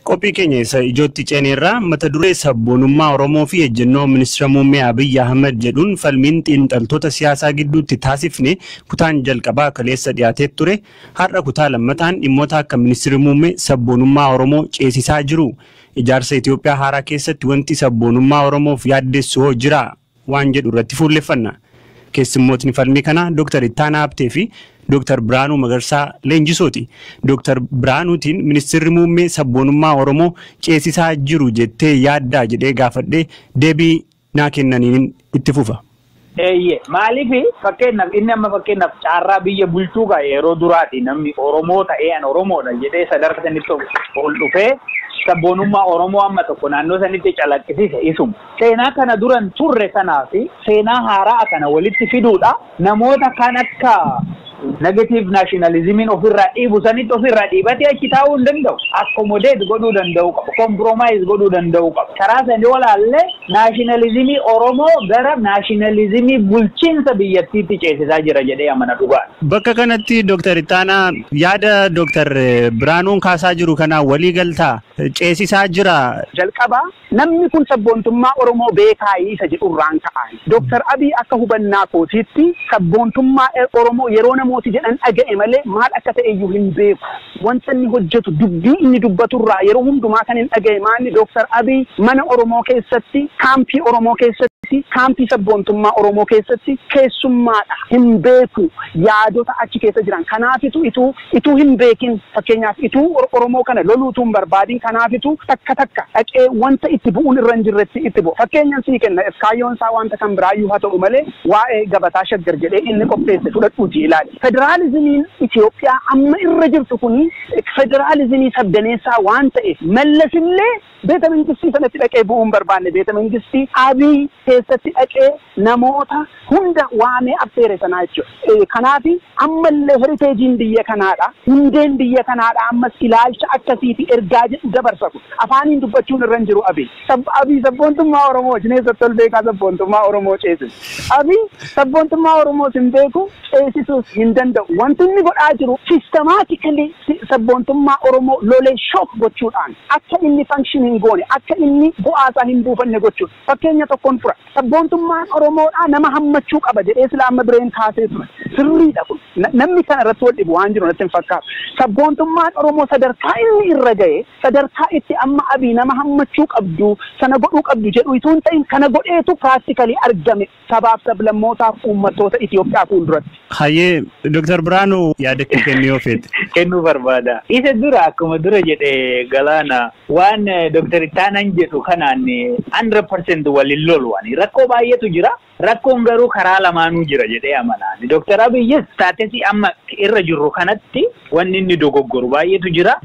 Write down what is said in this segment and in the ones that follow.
Qophii keenya isa ijootti ceenerraa mata duree sabboonummaa Oromoo fi ejjennoo ministeera muummee Abiy Ahmed jedhuun falmiin xiinxaltoota siyaasaa gidduutti taasifne kutaan jalqabaa kaleessa dhiyaatee ture. Har'a kutaa lammataan dhimmoota akka ministeerri muummee sabboonummaa Oromoo ceesisaa jiru. Ijaarsa Itoophiyaa haaraa keessatti wanti sabboonummaa Oromoof yaaddeessu hoo jira waan jedhu irratti fuulleeffanna. Keessummootni falmii kana Dr. Ittaanaa Habtee fi Dr. Biraanuu Magarsaa Leenjisooti. Dr. Biraanuutiin ministeerri muummee sabboonummaa Oromoo ceesisaa jiru jettee yaaddaa jedhee gaafadhee deebii naa kennaniin itti fufa. Maaliif fakkeenyaaf inni amma fakkeenyaaf caarraa biyya bulchuu gaa yeroo duraati namni Oromoo ta'ee an Oromoodha jedhee sadarkaa sanitti ol dhufee sabboonummaa Oromoo amma tokko naannoo sanitti calaqqisiise isuma. Seenaa kana duran turre kanaa fi seenaa haaraa kana walitti fiduudha namoota kan akka negative nationalism ofirraa dhiibu sanitti ofirraa dhiibatee achi taa'uu hin danda'u. Accommodate godhuu danda'u qaba. Compromise godhuu danda'u qaba. Karaa sanii walaallee nationalism Oromoo gara nationalism bulchiinsa biyyattiitti ceesisaa jira jedhee amana dhugaa. Bakka kanatti Dr. Ittaanaa yaada Dr. Biraanuun kaasaa jiru kanaa walii galtaa ceesisaa jira. Jalqabaa namni kun sabboontummaa Oromoo beekaa isa jedhurraan ka'an. Dr. Abiy akka hubannaa kootiitti sabboontummaa Oromoo yeroo namooti jedhan dhaga'e malee maal akka ta'e iyyuu hin beeku. Wanta inni hojjetu dubbii inni dubbaturraa yeroo hundumaa kan hin dhaga'e maanni Dr. Abiy mana Oromoo keessatti kaampii Oromoo keessatti kaampii sabboontummaa Oromoo keessatti keessummaadha hin beeku yaadota achi keessa jiran. Kanaafitu ituu hin beekin fakkeenyaaf ituu Oromoo kana loluutu hin barbaadin kanaafitu takka dhaqee wanta itti bu'uun irra hin jirretti itti bu'u. Fakkeenyaan sii kenna kaayyoon isaa wanta kan biraayyuu haa ta'u malee waa'ee gabataa shaggar jedhee inni qopheesse fudhadhuuti ilaali. Federaalizimiin Itoophiyaa amma irra jirtu kuni federaalizimii sabdaneessaa waan ta'eef mallasillee beeta mangistii sanatti dhaqee bu'uun barbaanne beeta mangistii Abiy keessatti dhaqee namoota hunda waamee affeere sanaa jechuudha. Kanaafi ammallee heriteejiin biyya kanaadha. Hundeen biyya kanaadha ammas ilaalcha akkasiiti ergaa jedhu dabarsatu. Afaaniin dubbachuun irra hin jiru Abiy. Abiy sabboontummaa Oromoo jineessatti ol beekaa sabboontummaa Oromoo ceesisu. Abiy sabboontummaa Oromoo sin beeku ceesisuus hin danda'u. Wanti inni godhaa jiru sistemaatikali sabboontummaa Oromoo lolee shook gochuudhaan akka inni function hin goone akka inni bu'aasaa hin buufanne gochuudha. Fakkeenya tokkoon fura. Sabboontummaan Oromoodhaa nama hammachuu qaba jedhee sila amma bireen kaasee ture. Sirriidha kun. Namni kana irratti wal dhibu waan jiru natti hin fakkaatu. Sabboontummaan Oromoo sadarkaa inni irra ga'e sadarkaa itti amma Abiy nama hammachuu qabdu sana godhuu qabdu jedhu itoo hin ta'in kana godheetu practically argame sabaaf sablammootaaf uummattoota Itoophiyaa fuulduratti. Hayyee Dr. Biraanuu yaada kennuu feete. Kennuu barbaada. Isa dura akkuma dura jedhe Galaana waan Dr. Ittaanaan jedhu kanaan 100% waliin lolwani. Rakkoo baay'eetu jira. Rakkoon garuu karaa lamaanuu jira jedhee amanaan. Dr. Abiyyis taatesii amma irra jirru kanatti wanni inni dogoggoru baay'eetu jira.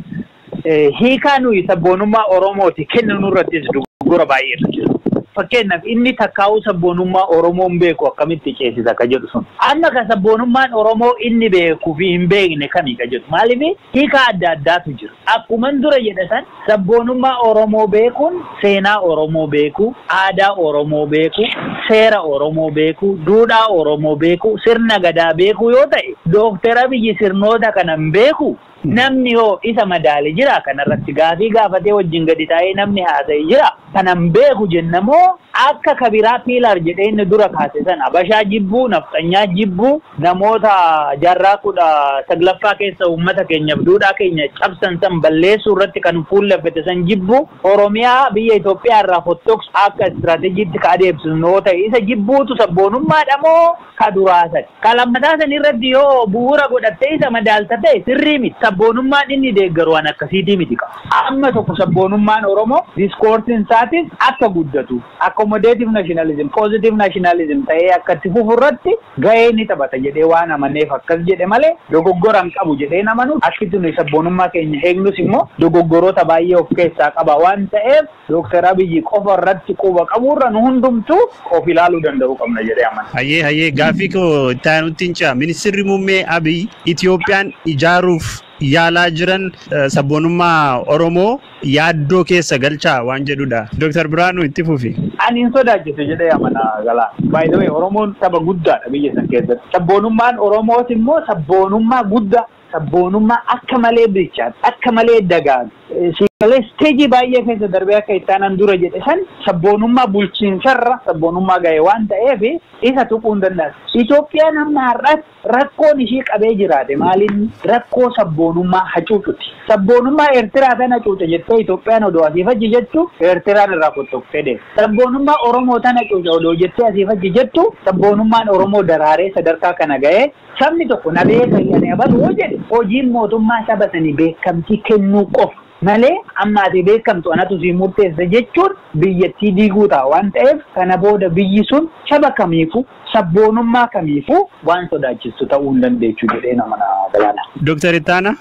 Hiikaa nuyi sabboonummaa Oromooti kennu irrattis dogoggora baay'eetu jira. Fakkeenyaaf inni takkaa'uu sabboonummaa Oromoon beeku akkamitti ceesisa ka jedhu sun. Amma ka sabboonummaan Oromoo inni beekuu fi hin beekne kamii ka jedhu. Maaliif hiikaa adda addaatu jira. Akkuma dura jedha san sabboonummaa Oromoo beekuun seenaa Oromoo beeku, aadaa Oromoo beeku, seera Oromoo beeku, duudhaa Oromoo beeku, sirna gadaa beeku yoo ta'e Dr. Abiy sirnoota kanan beeku. Namni hoo isa madaale jira kanarratti gaafii gaafatee wajjin gadi taa'ee namni haasa'e jira kanan beeku jennamoo akka kabiraa piilar jedhee inni dura kaase sana Habashaa jibbuu nafxanyaa jibbuu namoota jaarraa 19ffaa keessa uummata keenyaaf duudhaa keenya cabsan san balleessuu irratti kan fuulleffate san jibbuu Oromiyaa biyya Itoophiyaa irraa fottoqsu akka istiraatiijiitti ka adeemsisu yoo ta'e isa jibbuutu sabboonummaadha moo ka duraasan ka lammataa san irratti yoo bu'uura godhattee isa madaalta ta'e sirrii miti. Sabboonummaan inni deeggaru waan akkasiitii miti qaba. Amma tokko sabboonummaan Oromoo diskoorsiin isaatis akka guddatu accommodative nationalism, positive nationalism ta'ee akka itti fufurratti gahee ni taphata jedhee waan amaneef akkas jedhe malee dogoggoraan qabu jedhee namanu akkitti nuyi sabboonummaa keenya eegnus immoo dogoggoroota baay'ee of keessaa qaba waan ta'eef Dr. Abiy qofa irratti quba qaburra nu hundumtuu of ilaaluu danda'u qabna jedhee amana. Hayyee gaafii koo itti aanutti ministeerri muummee Abiy Itoophiyaan ijaaruuf yaalaa jiran sabboonummaa Oromoo yaaddoo keessa galchaa waan jedhudha. Dr. Biraanuu itti fufi. Ani hin sodaachisu jedhee amana galaa. By the way, Oromoon saba guddaadha biyya san keessatti. Sabboonummaan Oromoos immoo sabboonummaa guddaa. Sabboonummaa akka malee bilchaatu, akka malee dagaagu. Siigalee isteejii baay'ee keessa darbee akka ittaanan dura jedhe san sabboonummaa bulchiinsarra sabboonummaa ga'e waan ta'eef isa tuquu hin danda'u. Itoophiyaan amma har'aatti rakkoon ishii qabee jiraate maaliin rakkoo sabboonummaa hacuucuti. Sabboonummaa Eertiraa tana hacuuca jettee Itoophiyaan odoo asii fajji jettu Eertiraan irraa fottoqtee deema. Sabboonummaa Oromoo tana hacuuca odoo jettee asii fajji jettu sabboonummaan Oromoo daraaree sadarkaa kana ga'ee sabni tokko na beeka jedhanii abaluu hoo jedhe hojiin mootummaa saba sanii beekamtii kennuu qofa. Malee ammaati beekamtu anatu si murteessa jechuun biyyattii diiguu ta'a waan ta'eef kana booda biyyi sun saba kamiifuu sabboonummaa kamiifuu waan sodaachistu ta'uu hin dandeechu jedhee nama galaana. Dr. Ittaana.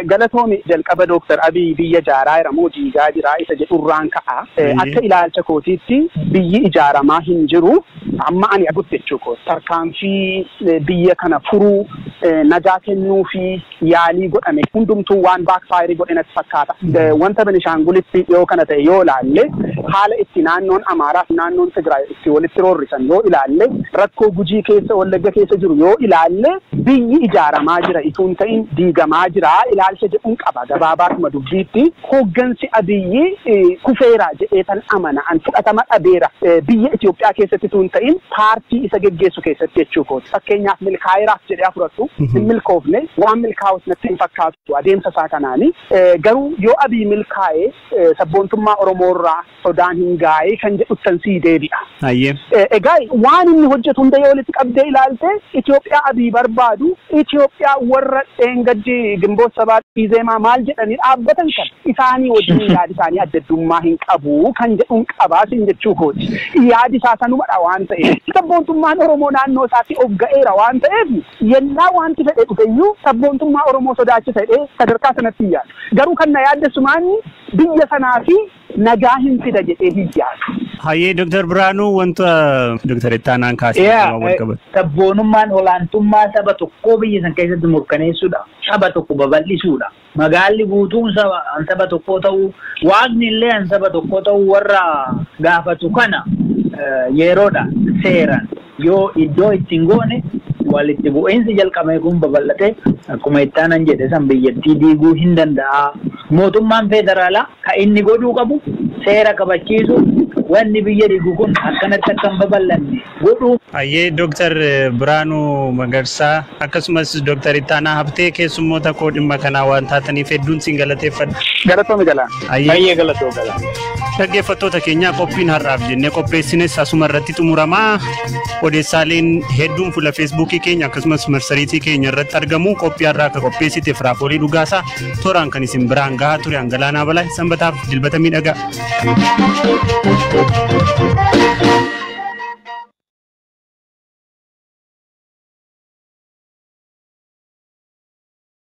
Galatoomi jalqaba Dr. Abiy biyya ijaaraa jiramoo diigaa jira isa jedhurraan ka'a. Akka ilaalcha kootiitti biyyi ijaaramaa hin jiru amma ani agutti jechuudha. Tarkaanfii biyya kana furuu nagaa kennuu fi yaalii godhame hundumtuu waan baakfaayirii godhe natti fakkaata. Wanta Benishaangulitti yoo kana ta'e yoo ilaalle haala itti naannoon Amaaraa fi naannoon Tigraay itti walitti roorrisan yoo ilaalle rakkoo Gujii keessa Wallagga keessa jiru yoo ilaalle biyyi ijaaramaa jira ituun ta'in diigamaa jira ilaalcha jedhuun qaba gabaabaatuma dubbiitti hooggansi Abiyyi kufeera jedhee tan amana an fudhatama dhabeera biyya Itoophiyaa keessatti ituun ta'in paartii isa geggeessu keessatti jechuudha. Fakkeenyaaf milkaa'eeraaf jedhee fudhattu hin milkoofne waan milkaa'us natti hin fakkaatu adeemsa isaa kanaani garuu yoo Abiy milkaa'ee sabboontummaa Oromoorraa sodaan hin gaa'ee kan jedhu tansii deebi'a. Egaa waan inni hojjetu hunda yoo walitti qabdee ilaalte Itoophiyaa Abiy barbaadu Itoophiyaa warra dheengaddi Gimboot Sabaat Izeemaa maal jedhanii dhaabbatan kan isaanii wajjin yaadi isaanii addaddummaa hin qabu kan jedhuun qabaasin jechuu kooti. Yaadi isaa sanumadha waan ta'eef sabboontummaan Oromoo naannoo isaatti of ga'eera waan ta'eef yennaa wanti fedhe dhufeyyuu sabboontummaa Oromoo sodaachisa jedhee sadarkaa sanatti yaadu. Garuu kan na yaaddessu maanni biyya sanaa fi nagaa hin fida jedhee hin yaadu. Hayyee Dr. Biraanuu wanta Dr. Ittaanaan kaasee wal qabatu. Sabboonummaan olaantummaa saba tokkoo biyya san keessatti mirkaneessuudha. Saba tokko babal'isuudha. Magaalli guutuun saba tokkoo ta'uu waaqni illee saba tokkoo ta'uu warra gaafatu kana yeroodha seeraan yoo iddoo ittiin goone walitti bu'iinsi jalqabee kun babal'ate akkuma Ittaanan jedhe san biyyattii diiguu hin danda'a. Mootummaan federaalaa kan inni godhuu qabu seera kabachiisu wanni biyya diigu kun akkanatti akkan babal'anne godhuu. Hayyee Dr. Biraanuu Magarsaa akkasumas Dr. Ittaanaa Habtee keessummoota koo dhimma kanaa waan taataniif hedduun siin galateeffadha. Galatoomi galaa. Hayyee galatoo galaa. Dhaggeeffattoota keenyaa qophiin har'aaf jennee qopheessines asuma irratti xumuramaa odeessaaleen hedduun fuula feesbuukii keenya akkasumas marsariitii keenya irratti argamu qophii har'aa akka qopheessiteef Raafoolii Dhugaasaa tooraan kan isin biraan gahaa ture Angalaanaa Balaa sanbataaf dilbata miidhagaa.